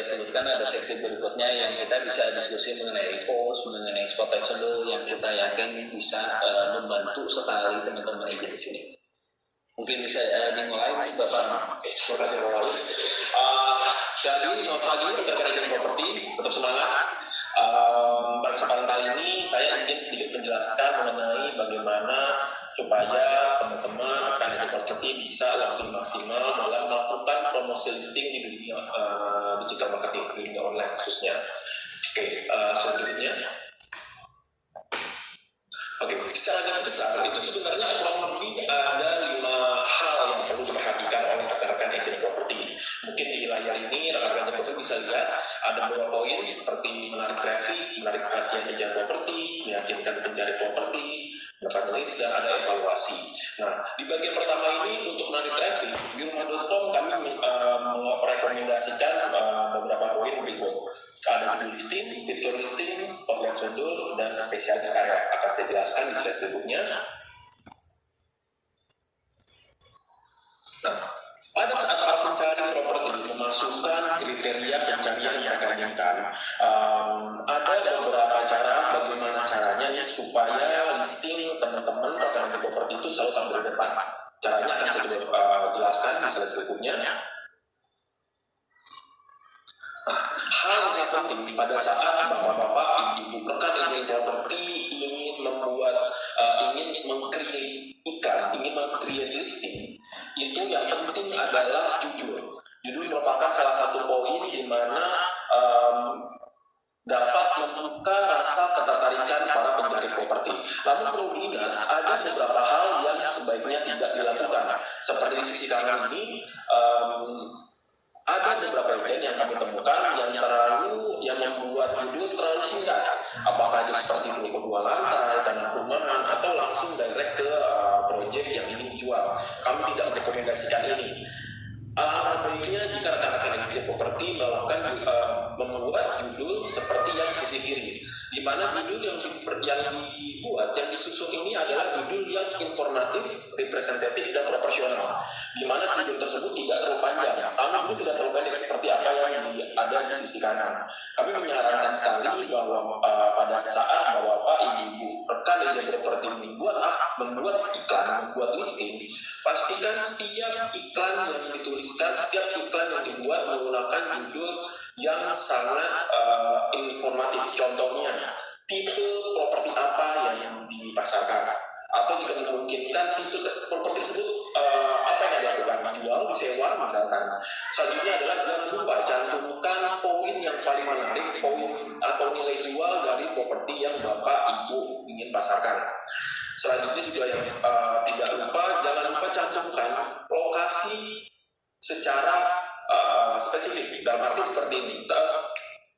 sebutkan ada seksi berikutnya yang kita bisa diskusi mengenai repost, mengenai spotlight solo yang kita yakin bisa membantu sekali teman-teman agent di sini. Mungkin bisa dimulai Bapak. Terima kasih Bapak. Syahdi, selamat pagi rekan agent properti, tetap semangat. Pada kesempatan kali ini saya ingin sedikit menjelaskan mengenai bagaimana supaya teman-teman rekan agent properti bisa lebih maksimal dalam melakukan promosi listing di dunia digital marketing, di dunia online khususnya. Oke, selanjutnya. Oke, secara garis besar itu sebenarnya kurang lebih ada 5 hal yang perlu diperhatikan oleh rekan-rekan agent properti. Mungkin di layar ini rekan-rekan agent properti bisa lihat ada beberapa poin seperti menarik traffic, menarik perhatian pencari properti, meyakinkan pencari properti, dapat leads, dan ada evaluasi. Nah, di bagian pertama ini untuk menarik traffic, di rumah.com kami merekomendasikan beberapa poin berikut. Ada judul listing, fitur listing, spotlight schedule, dan spesialis area. Akan saya jelaskan di slide berikutnya. Nah, pada saat para pencari properti memasukkan kriteria pencarian yang mereka inginkan, ada beberapa cara bagaimana caranya supaya listing teman-teman rekan properti itu selalu tampil di depan. Caranya akan saya jelaskan di slide berikutnya. Nah, hal yang sangat penting pada saat bapak-bapak, ibu-ibu, rekan agent properti ingin meng-create iklan, ingin meng-create listing, itu yang penting adalah judul. Judul merupakan salah satu poin di mana dapat membuka rasa ketertarikan para pencari properti. Namun perlu diingat, ada beberapa hal yang sebaiknya tidak dilakukan. Seperti di sisi kanan ini, ada beberapa event yang kami temukan yang membuat judul terlalu singkat. Apakah itu seperti tipe 2 lantai, tanah rumahan, atau langsung direct ke proyek yang ingin dijual. Kami tidak merekomendasikan ini. Alangkah baiknya jika rekan-rekan agent properti membuat judul seperti yang di sisi kiri, di mana judul yang disusun ini adalah judul yang informatif, representatif, dan proporsional, di mana judul tersebut tidak terlalu panjang, namun itu tidak terlalu pendek seperti apa yang ada di sisi kanan. Kami menyarankan sekali bahwa pada saat bapak, ibu, rekan agent properti membuat iklan, membuat listing, pastikan setiap iklan yang dituliskan, setiap iklan yang dibuat menggunakan judul yang sangat informatif. Contohnya, tipe properti apa yang dipasarkan, atau jika memungkinkan tipe properti tersebut apa yang dilakukan, jual, disewa misalkan. Selanjutnya adalah jangan lupa cantumkan poin yang paling menarik, poin atau nilai jual dari properti yang bapak ibu ingin pasarkan. Selanjutnya juga yang tidak lupa, jangan lupa cantumkan lokasi secara spesifik. Dalam arti seperti ini,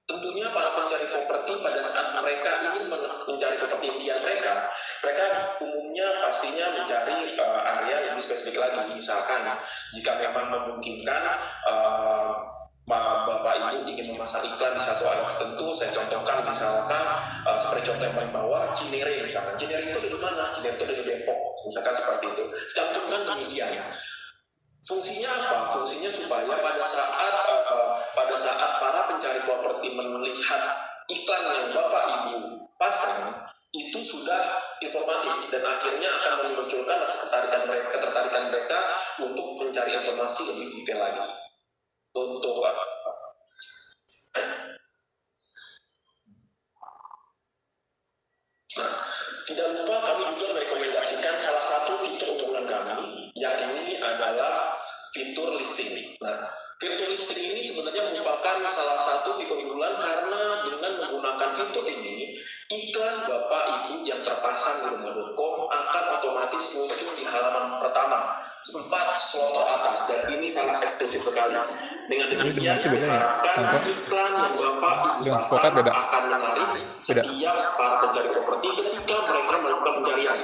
tentunya para pencari properti pada saat mereka ingin mencari properti impian mereka umumnya pastinya mencari area yang lebih spesifik lagi. Misalkan, jika memang memungkinkan bapak ibu ingin memasang iklan di satu area tertentu, saya contohkan misalkan seperti contoh yang paling bawah, Cinere misalkan. Cinere itu di mana? Cinere itu di Depok, misalkan seperti itu. Cantumkan demikian. Fungsinya apa? Fungsinya supaya pada saat para pencari properti melihat iklan yang bapak ibu pasang itu sudah informatif dan akhirnya akan memunculkan rasa ketertarikan mereka untuk mencari informasi lebih detail lagi. Untuk tidak lupa kami juga merekomendasikan salah satu fitur unggulan kami, yang ini adalah fitur listing. Nah, fitur listing ini sebenarnya merupakan salah satu fitur unggulan karena dengan menggunakan fitur ini, iklan bapak ibu yang terpasang di rumah.com akan otomatis muncul di halaman pertama 4 slot atas, dan ini sangat eksklusif sekali. Dengan demikian diharapkan iklan yang bapak ibu pasang akan menarik setiap para pencari properti ketika mereka melakukan pencarian.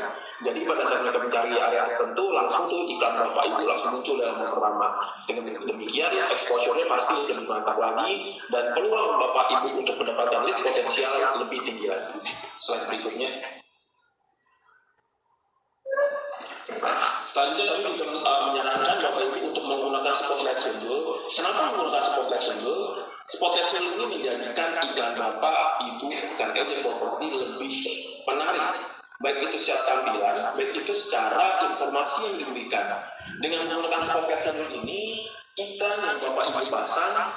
Jadi pada saat mereka mencari area tertentu, langsung tuh iklan bapak ibu langsung muncul dalam halaman pertama. Dengan demikian exposure-nya pasti lebih mantap lagi dan peluang bapak ibu untuk mendapatkan lead potensial lebih tinggi lagi. Slide berikutnya. Selanjutnya kami juga menyarankan bapak ibu untuk menggunakan spotlight schedule. Kenapa menggunakan spotlight schedule? Spotlight Solo ini menjadikan iklan Bapak, Ibu, dan agent properti lebih menarik, baik itu secara tampilan, baik itu secara informasi yang diberikan. Dengan menggunakan Spotlight Solo ini, iklan yang Bapak Ibu pasang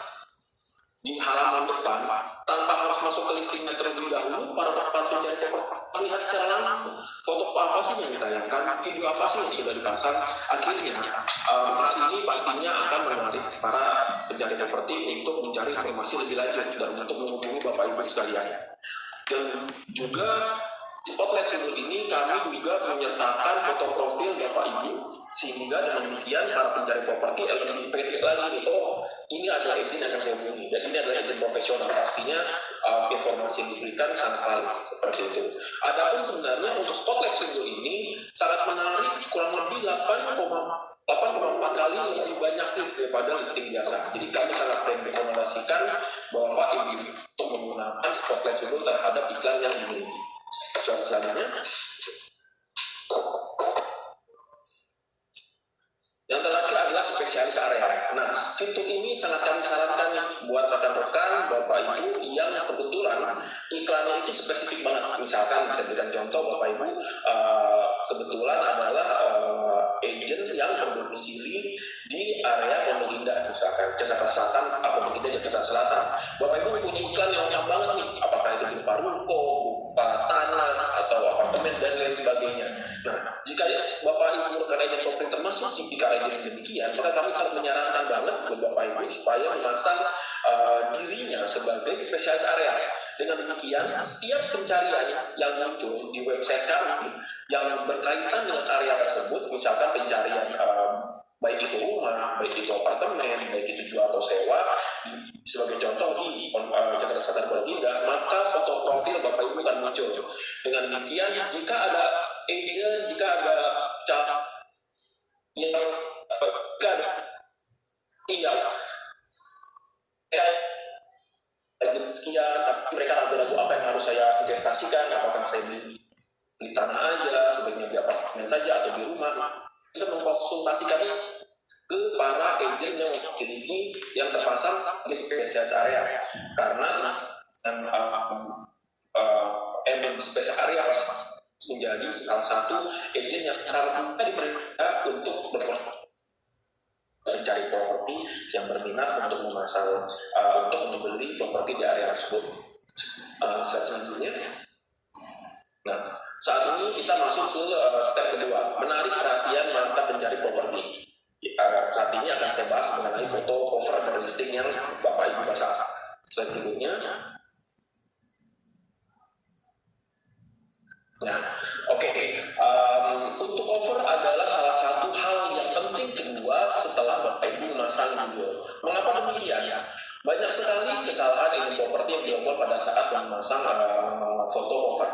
di halaman depan tanpa harus masuk ke listingnya terlebih dahulu, para pencari melihat secara langsung foto apa sih yang ditayangkan, video apa sih yang sudah dipasang. Akhirnya hal ini pastinya akan menarik para pencari properti untuk mencari informasi lebih lanjut dan untuk menghubungi Bapak Ibu sekalian. Dan juga Spotlight Solo ini kami juga menyertakan foto profil Bapak Ibu, sehingga dengan demikian para pencari properti lebih pede lagi. Oh, ini adalah agent yang saya hubungi dan ini adalah agent profesional. Pastinya informasi yang diberikan sangat valid seperti itu. Adapun sebenarnya untuk Spotlight Solo ini sangat menarik, kurang lebih 8,4 kali lebih banyak daripada listing biasa. Jadi kami sangat merekomendasikan bahwa ini untuk menggunakan Spotlight Solo terhadap iklan yang dimiliki. Selanjutnya, yang terakhir adalah spesialis area. Nah, fitur ini sangat kami sarankan buat rekan-rekan, Bapak Ibu yang kebetulan iklannya itu spesifik banget. Misalkan bisa berikan contoh, Bapak Ibu kebetulan adalah agent yang berdomisili di area Pondok Indah, misalkan Jakarta Selatan, Pondok Indah Jakarta Selatan. Bapak Ibu punya iklan yang lengkap banget nih, apakah itu berupa ruko, berupa tanah, atau apartemen dan lain sebagainya. Nah, jika Bapak Ibu rekan agent properti termasuk tipikal agent yang demikian, maka kami sangat menyarankan banget buat Bapak Ibu supaya memasang dirinya sebagai spesialis area. Dengan demikian, setiap pencarian yang muncul di website kami yang berkaitan dengan area tersebut, misalkan pencarian baik itu rumah, baik itu apartemen, baik itu jual atau sewa, sebagai contoh di Jakarta Selatan Pondok Indah, maka foto profil Bapak Ibu akan muncul. Dengan demikian, jika ada agent, jika ada yang tinggal agent sekian, tapi mereka ragu-ragu apa yang harus saya investasikan, apakah saya beli di tanah aja, sebaiknya di apartemen saja atau di rumah, bisa mengkonsultasikan ke para agent yang memiliki yang terpasang di spesialis area. Karena spesialis area menjadi salah satu agent yang sangat mudah dipercaya untuk mencari properti yang berminat untuk memasang untuk membeli properti di area tersebut. Selanjutnya, nah saat ini kita masuk ke step kedua, menarik perhatian mantan pencari properti. Saat ini akan saya bahas mengenai foto cover atau listing yang Bapak Ibu pasang. Selanjutnya, nah, oke. Untuk cover adalah salah satu hal yang penting kedua setelah Bapak Ibu memasang video. Mengapa demikian? Banyak sekali kesalahan agent properti yang dilakukan pada saat memasang foto cover.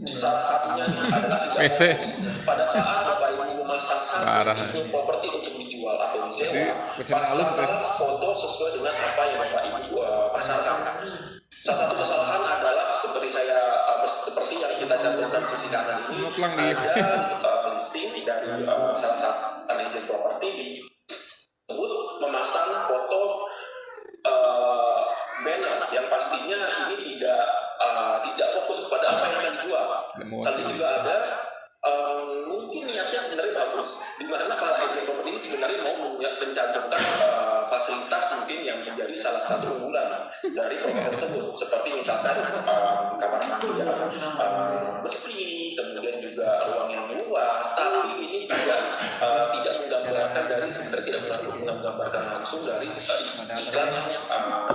Salah satunya adalah tidak fokus. Pada saat Bapak Ibu memasang satu properti untuk dijual atau disewa, pasanglah foto sesuai dengan apa yang Bapak Ibu pasarkan. Salah satu kesalahan adalah seperti yang kita cantumkan sisi kanan ini, ada listing dari salah satu agent properti tersebut memasang foto banner yang pastinya ini tidak fokus pada apa yang akan dijual. Selanjutnya juga ada mungkin niatnya sebenarnya bagus, di mana para agent properti ini sebenarnya mau mencantumkan fasilitas mungkin yang menjadi salah satu unggulan dari program tersebut, seperti misalkan kamar mandi yang bersih, kemudian juga ruang yang luas, tapi ini juga tidak menggambarkan dari sebenarnya tidak menggambarkan langsung dari iklan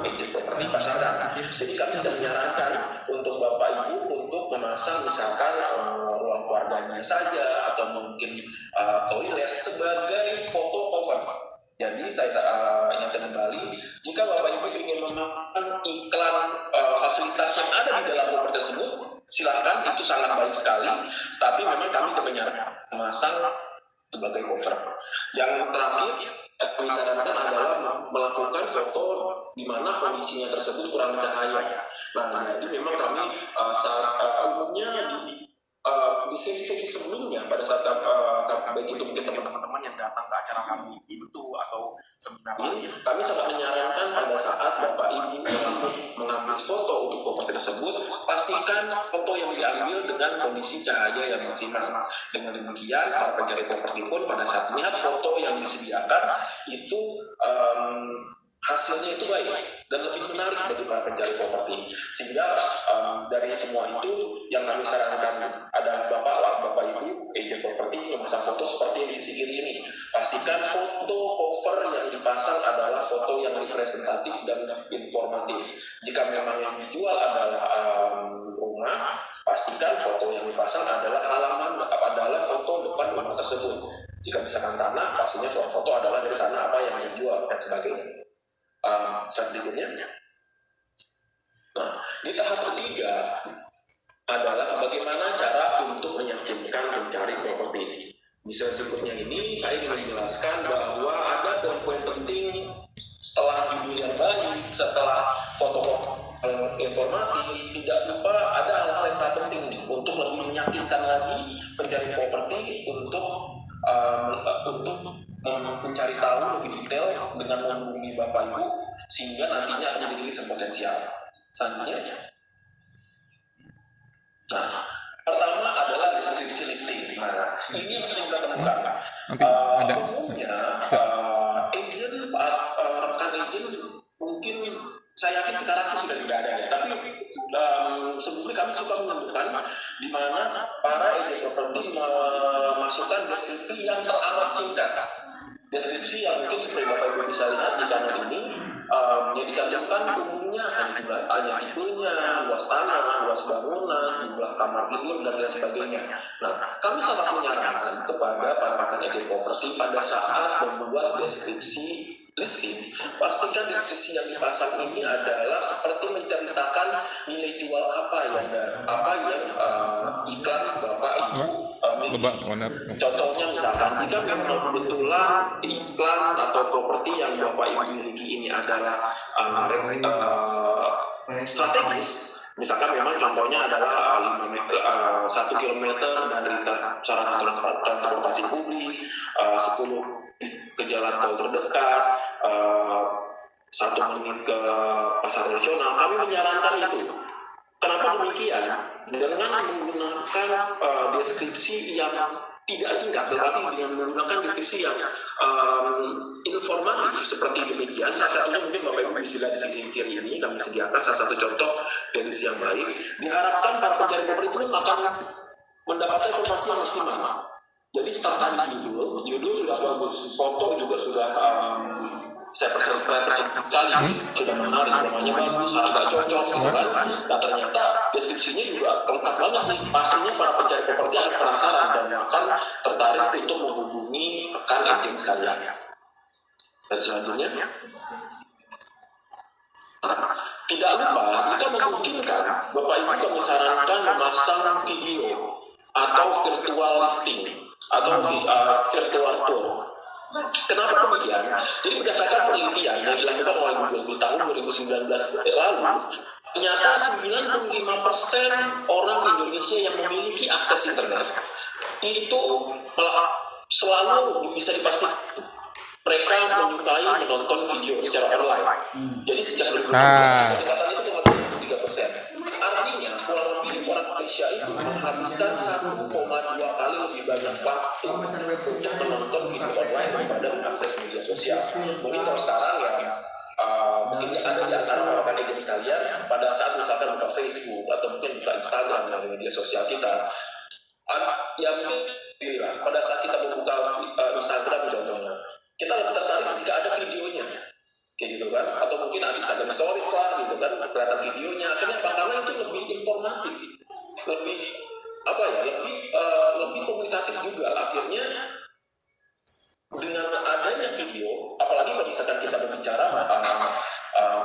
agent properti pasaran. Jadi kami tidak menyarankan untuk Bapak Ibu untuk memasang misalkan ruang keluarganya saja atau mungkin toilet sebagai foto cover. Jadi saya ingatkan kembali, jika Bapak Ibu ingin memasang iklan fasilitas yang ada di dalam properti tersebut, silakan, itu sangat baik sekali. Tapi memang kami tidak menyarankan memasang sebagai cover. Yang terakhir, kami sarankan adalah melakukan foto di mana kondisinya tersebut kurang cahaya. Nah, jadi memang kami umumnya di sesi sebelumnya pada saat baik itu mungkin teman-teman yang datang ke acara kami itu atau seminar ini, kami sangat menyarankan pada saat Bapak pastikan foto yang diambil dengan kondisi cahaya yang maksimal. Dengan demikian, para pencari properti pun pada saat melihat foto yang disediakan itu hasilnya itu baik dan lebih menarik bagi para pencari properti. Sehingga dari semua itu yang kami sarankan adalah Bapak Ibu agent properti memasang foto seperti yang di sisi kiri ini. Pastikan foto cover yang dipasang adalah foto yang representatif dan informatif. Jika memang yang dijual adalah rumah, pastikan foto yang dipasang adalah adalah foto depan rumah tersebut. Jika misalkan tanah, pastinya foto adalah dari tanah apa yang dijual dan sebagainya. Selanjutnya, di tahap ketiga adalah bagaimana cara untuk meyakinkan pencari properti. Di slide berikutnya ini saya ingin menjelaskan bahwa ada poin-poin penting setelah judul yang baik, setelah foto informatif, tidak lupa ada hal-hal yang sangat penting nih, untuk lebih meyakinkan lagi pencari properti untuk mencari tahu lebih detail dengan menghubungi Bapak Ibu sehingga nantinya akan menjadi lead potensial. Selanjutnya, pertama adalah deskripsi listing. Nah, ini yang sering kita temukan. Umumnya agent, rekan agent mungkin saya yakin sekarang sih sudah tidak ada ya. Tapi sebelumnya kami suka menemukan di mana para agent properti memasukkan deskripsi yang teramat singkat. Deskripsi yang mungkin seperti Bapak Ibu bisa lihat di kanan ini, yang dicantumkan umumnya hanya tipenya, luas tanah, luas bangunan, jumlah kamar tidur, dan lain sebagainya. Nah, kami sangat menyarankan kepada para rekan agent properti pada saat membuat deskripsi listing, pastikan deskripsi yang dipasang ini adalah seperti menceritakan nilai jual apa yang iklan Bapak Ibu. Contohnya misalkan jika memang kebetulan iklan atau properti yang Bapak Ibu miliki ini adalah strategis, misalkan memang contohnya adalah 1 kilometer dari sarana transportasi publik, 10 ke jalan tol terdekat, 1 menit ke pasar tradisional, kami menyarankan itu. Kenapa demikian? Dengan menggunakan deskripsi yang tidak singkat, tetapi dengan menggunakan deskripsi yang informatif seperti demikian. Salah satunya mungkin Bapak Ibu bisa lihat di sisi kiri ini, kami sediakan salah satu contoh deskripsi yang baik. Diharapkan para pencari properti itu akan mendapatkan informasi yang maksimal. Jadi start tadi judul sudah bagus, foto juga sudah saya percaya sudah menarik, namanya bagus, harga cocok, gitu kan. Nah ternyata deskripsinya juga lengkap banget nih. Pastinya para pencari properti akan penasaran dan akan tertarik untuk menghubungi rekan agent sekalian. Dan selanjutnya, tidak lupa jika memungkinkan, Bapak Ibu kami sarankan memasang video atau virtual listing atau virtual tour. Kenapa demikian? Jadi berdasarkan penelitian yang dilakukan oleh Google di tahun 2019 lalu, ternyata 95% orang Indonesia yang memiliki akses internet itu selalu bisa dipastikan mereka menyukai menonton video secara online. Jadi sejak 2019 pendekatan itu cuma 23%. Artinya kurang lebih orang Indonesia itu menghabiskan 1,2 kali lebih banyak waktu untuk menonton video online daripada mengakses media sosial. Mungkin kalau sekarang ya mungkin ada di antara para agent sekalian pada saat misalkan buka Facebook atau mungkin buka Instagram dari media sosial kita, ya mungkin pada saat kita membuka Instagram contohnya, kita lebih tertarik jika ada videonya, kayak gitu kan, atau mungkin ada Instagram Stories lah, gitu kan, kelihatan videonya. Akhirnya karena itu lebih informatif, lebih lebih komunikatif juga. Akhirnya dengan adanya video, apalagi kalau misalkan kita berbicara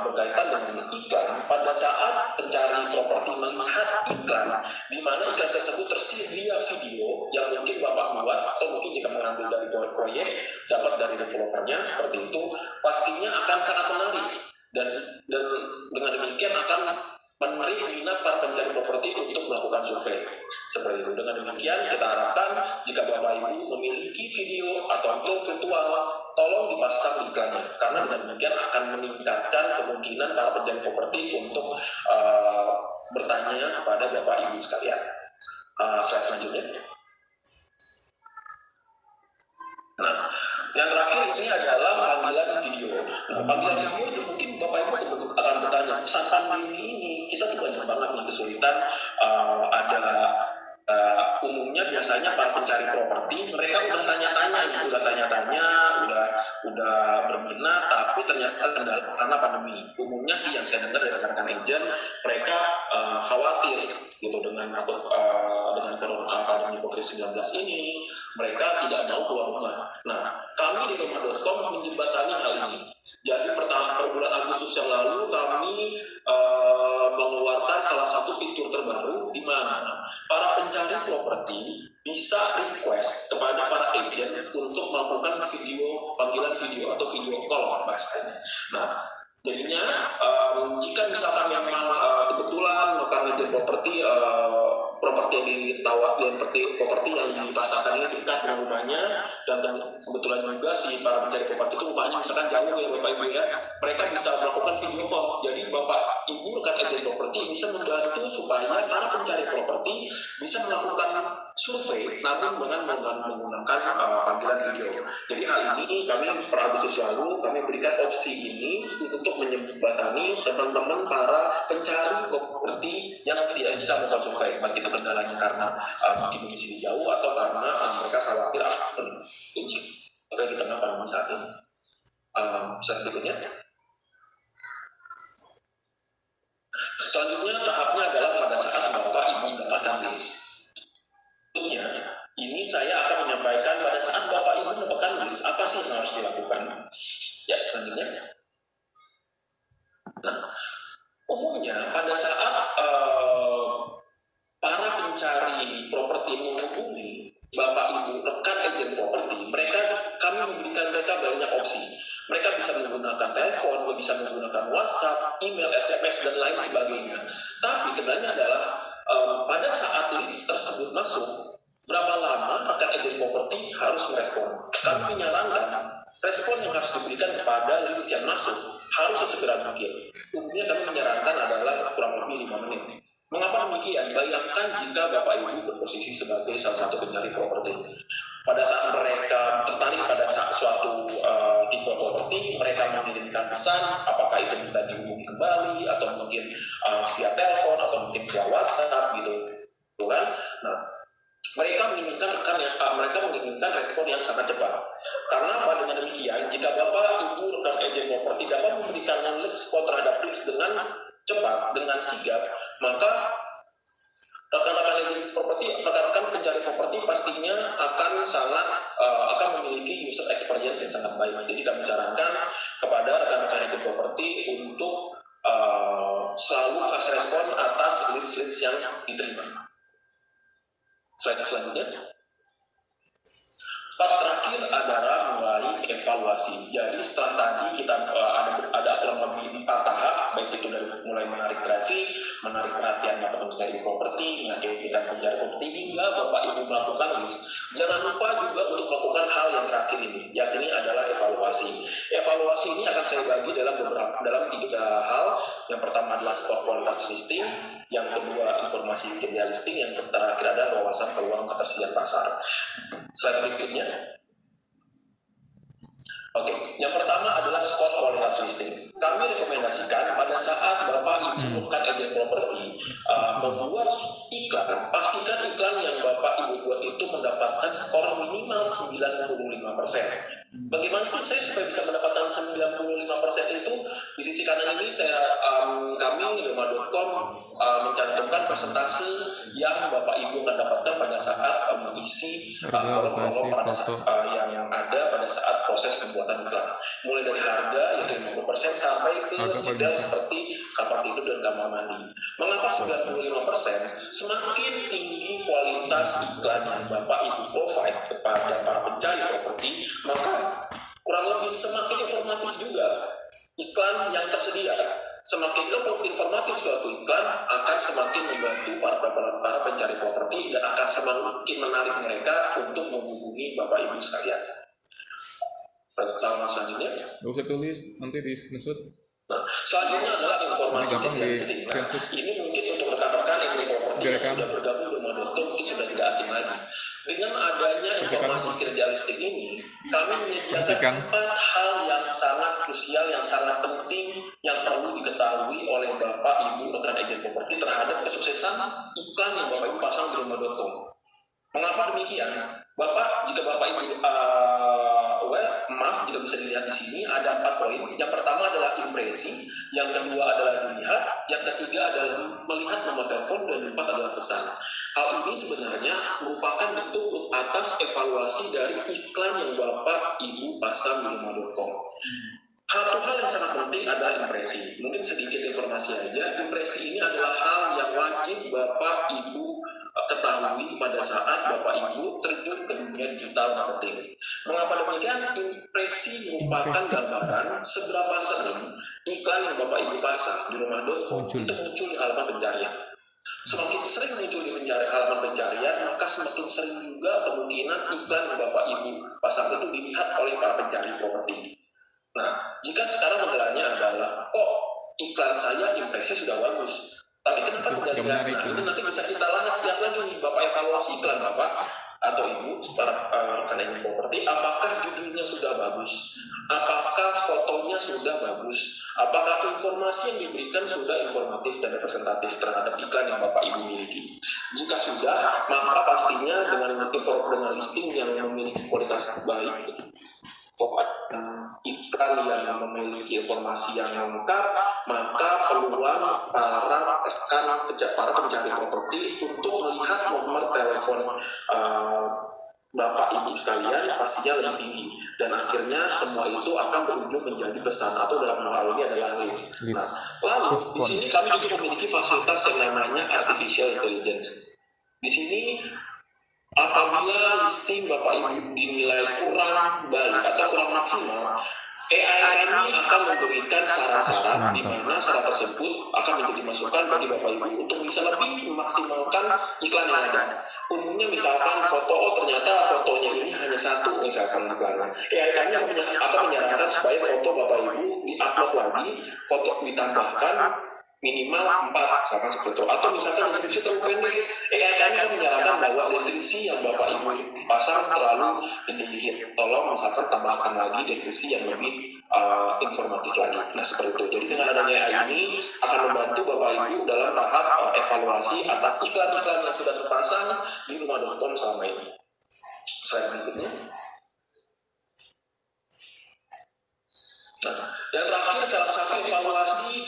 berkaitan dengan iklan, pada saat pencari properti melihat iklan, di mana iklan tersebut tersedia video yang mungkin Bapak buat, atau mungkin jika mengambil dari proyek, dapat dari developernya, seperti itu, pastinya akan sangat menarik. Dan dengan demikian akan menarik minat para pencari properti untuk melakukan survei. Seperti itu. Dengan demikian kita harapkan jika Bapak Ibu memiliki memiliki video atau virtual, tolong dipasang iklannya, karena dengan demikian akan meningkatkan kemungkinan para pencari properti untuk bertanya kepada Bapak Ibu sekalian. Slide selanjutnya. Nah, yang terakhir ini adalah panggilan video. Nah, panggilan video itu mungkin Bapak Ibu akan bertanya, saat pandemi ini kita tuh banyak banget nih kesulitan. Ada umumnya biasanya para pencari properti mereka udah tanya-tanya, udah berminat, tapi ternyata karena pandemi. Umumnya sih yang saya dengar dari rekan-rekan agent, mereka khawatir gitu dengan pandemi COVID-19 ini, mereka tidak mau keluar rumah. Nah, kami di rumah.com menjembatani hal ini. Jadi per bulan Agustus yang lalu kami mengeluarkan salah satu fitur terbaru di mana para pencari properti bisa request kepada para agent untuk melakukan panggilan video atau video call bahasanya. Nah, jadinya jika misalkan memang kebetulan rekan agent properti yang ditawarkan, properti yang dipasarkan ini dekat dengan rumahnya, dan kebetulan juga si para pencari properti itu rumahnya misalkan jauh ya Bapak Ibu ya, mereka bisa melakukan video call. Jadi Bapak Ibu rekan agent properti bisa membantu supaya para pencari properti bisa melakukan survei namun dengan menggunakan panggilan video. Jadi hal ini kami per Agustus lalu kami berikan opsi ini untuk menjembatani teman-teman para pencari properti yang tidak bisa melakukan survei, baik itu kendalanya karena mungkin domisili jauh atau karena mereka khawatir kunci survei di tengah pandemi saat ini. Slide berikutnya. Selanjutnya tahapnya adalah pada saat Bapak Ibu mendapatkan list. Ini saya akan menyampaikan pada saat Bapak Ibu mendapatkan list, apa sih yang harus dilakukan? Ya, selanjutnya. Nah, umumnya pada saat para pencari properti menghubungi Bapak Ibu rekan agent properti, kami memberikan mereka banyak opsi. Mereka bisa menggunakan telepon, bisa menggunakan WhatsApp, email, SMS, dan lain sebagainya. Tapi kendalanya adalah pada saat list tersebut masuk, berapa lama rekan agent properti harus merespon. Kami menyarankan respon yang harus diberikan kepada list yang masuk harus sesegera mungkin. Umumnya kami menyarankan adalah kurang lebih 5 menit. Mengapa demikian? Bayangkan jika Bapak Ibu berposisi sebagai salah satu pencari properti. Pada saat mereka tertarik pada suatu tipe properti, mereka mengirimkan pesan, apakah itu minta dihubungi kembali, atau mungkin via telepon, atau mungkin via WhatsApp gitu, kan? Nah, mereka menginginkan respon yang sangat cepat. Karena apa? Dengan demikian, jika Bapak Ibu rekan agent properti dapat memberikan respon terhadap list dengan cepat, dengan sigap, maka rekan-rekan pencari properti pastinya akan memiliki user experience yang sangat baik. Jadi kami sarankan kepada rekan-rekan agent properti untuk selalu fast respon atas leads yang diterima. Slide selanjutnya. Part terakhir adalah mulai evaluasi. Jadi setelah tadi kita ada kurang lebih 4 tahap, baik itu dari mulai menarik traffic, menarik perhatian mata pencari properti, mengaktifkan pencari properti, hingga Bapak Ibu melakukan list. Jangan lupa juga untuk melakukan hal yang terakhir ini, yakni adalah evaluasi. Evaluasi ini akan saya bagi dalam 3 hal. Yang pertama adalah skor kualitas listing, yang kedua informasi kinerja listing, yang terakhir adalah wawasan peluang ketersediaan pasar. Slide berikutnya. Oke, yang pertama adalah skor kualitas listing. Kami rekomendasikan pada saat Bapak Ibu bukan agent properti membuat iklan, pastikan iklan yang Bapak Ibu buat itu mendapatkan skor minimal 95%. Bagaimana sih saya supaya bisa mendapatkan 95% itu? Di sisi kanan ini kami di rumah.com mencantumkan persentase yang Bapak Ibu akan dapatkan pada saat mengisi kolom yang ada pada saat proses pembuatan iklan. Mulai dari harga yaitu 50% sampai ke detail seperti kamar tidur dan kamar mandi. Mengapa 95%? Semakin tinggi kualitas iklan yang Bapak Ibu provide kepada para pencari properti, maka kurang lebih semakin informatif juga iklan yang tersedia. Semakin informatif suatu iklan akan semakin membantu para pencari properti dan akan semakin menarik mereka untuk menghubungi bagi Bapak Ibu sekalian. Pertanyaan selanjutnya. Gak usah tulis, nanti di screenshot. Nah, selanjutnya adalah informasi Gampang di listing. Nah, screenshot. ini mungkin untuk rekan-rekan yang di properti yang Direkam. sudah bergabung di rumah.com mungkin sudah tidak asing lagi. Dengan adanya informasi kerja listing ini, kami menyediakan Perhatikan. 4 hal yang sangat krusial, yang sangat penting, yang perlu diketahui oleh Bapak Ibu rekan agen properti terhadap kesuksesan iklan yang Bapak Ibu pasang di rumah.com. Mengapa demikian? Bapak, jika Bapak Ibu maaf jika bisa dilihat di sini ada 4 poin. Yang pertama adalah impresi, yang kedua adalah dilihat, yang ketiga adalah melihat nomor telepon, dan yang 4 adalah pesan. Hal ini sebenarnya merupakan bentuk atas evaluasi dari iklan yang Bapak Ibu pasang di rumah.com. Satu hal yang sangat penting adalah impresi. Mungkin sedikit informasi aja. Impresi ini adalah hal yang wajib Bapak Ibu ketahui pada saat Bapak Ibu terjun ke dunia digital marketing. Mengapa demikian? Impresi merupakan gambaran seberapa sering iklan yang Bapak Ibu pasang di rumah.com itu muncul di halaman pencarian. Semakin sering muncul di halaman pencarian, maka semakin sering juga kemungkinan iklan yang Bapak Ibu pasang itu dilihat oleh para pencari properti. Nah, jika sekarang kendalanya adalah, kok iklan saya impresi sudah bagus, tapi kenapa tidak dilihat? Nah, ini nanti bisa kita lihat lagi Bapak evaluasi iklan Bapak atau Ibu para rekan properti, apakah judulnya sudah bagus, apakah fotonya sudah bagus, apakah informasi yang diberikan sudah informatif dan representatif terhadap iklan yang Bapak Ibu miliki. Jika sudah, maka pastinya dengan listing yang memiliki kualitas baik, iklan yang memiliki informasi yang lengkap, maka peluang para pencari properti untuk melihat nomor telepon Bapak Ibu sekalian pastinya lebih tinggi, dan akhirnya semua itu akan berujung menjadi pesan atau dalam hal ini adalah leads. Nah, lalu di sini kami juga memiliki fasilitas yang namanya artificial intelligence. Di sini apabila listing Bapak Ibu dinilai kurang baik atau kurang maksimal, AI kami akan memberikan saran-saran di mana saran tersebut akan menjadi masukan bagi Bapak Ibu untuk bisa lebih memaksimalkan iklan yang ada. Umumnya misalkan foto, ternyata fotonya ini hanya satu misalkan iklannya. AI kami akan menyarankan supaya foto Bapak Ibu di-upload lagi, foto ditambahkan minimal 4 misalkan seperti itu, atau misalkan deskripsi terlalu pendek, AI kami akan menyarankan bahwa deskripsi yang Bapak Ibu pasang terlalu sedikit, tolong misalkan tambahkan lagi deskripsi yang lebih informatif lagi. Nah seperti itu. Jadi dengan adanya AI ini akan membantu Bapak Ibu dalam tahap evaluasi atas iklan-iklan yang sudah terpasang di rumah.com selama ini. Slide berikutnya. Nah, yang terakhir, salah satu evaluasi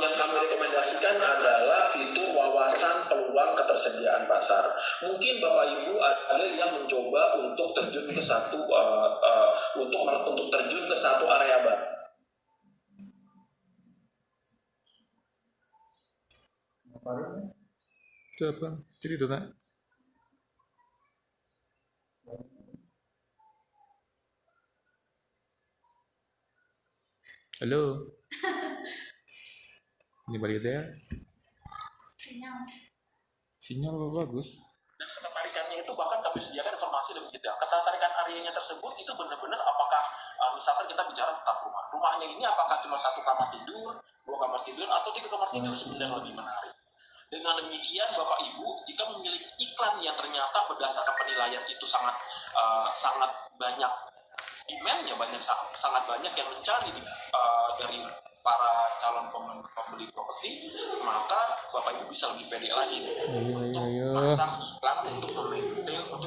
yang kami rekomendasikan adalah fitur wawasan peluang ketersediaan pasar. Mungkin Bapak Ibu ada yang mencoba untuk terjun ke satu untuk terjun ke satu area baru. Coba, jadi itu nak. Halo. Anybody there? Sinyal bagus. Dan ketertarikannya itu bahkan kami sediakan informasi lebih detail. Ketertarikan areanya tersebut itu benar-benar apakah misalkan kita bicara tentang rumah. Rumahnya ini apakah cuma 1 kamar tidur, 2 kamar tidur, atau 3 kamar tidur sebenarnya lebih menarik. Dengan demikian Bapak Ibu jika memiliki iklan yang ternyata berdasarkan penilaian itu sangat banyak demand-nya, sangat banyak yang mencari dari para calon pembeli properti, maka Bapak Ibu bisa lebih pede lagi untuk pasang iklan untuk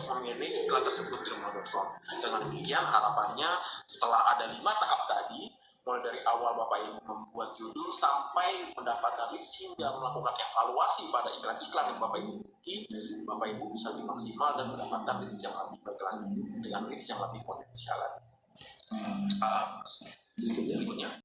memanage iklan tersebut di rumah.com. Dengan demikian harapannya setelah ada 5 tahap tadi, mulai dari awal Bapak Ibu membuat judul sampai mendapatkan leads hingga melakukan evaluasi pada iklan-iklan yang Bapak Ibu miliki, Bapak Ibu bisa lebih maksimal dan mendapatkan leads yang lebih baik lagi dengan leads yang lebih potensial lagi. Berikutnya.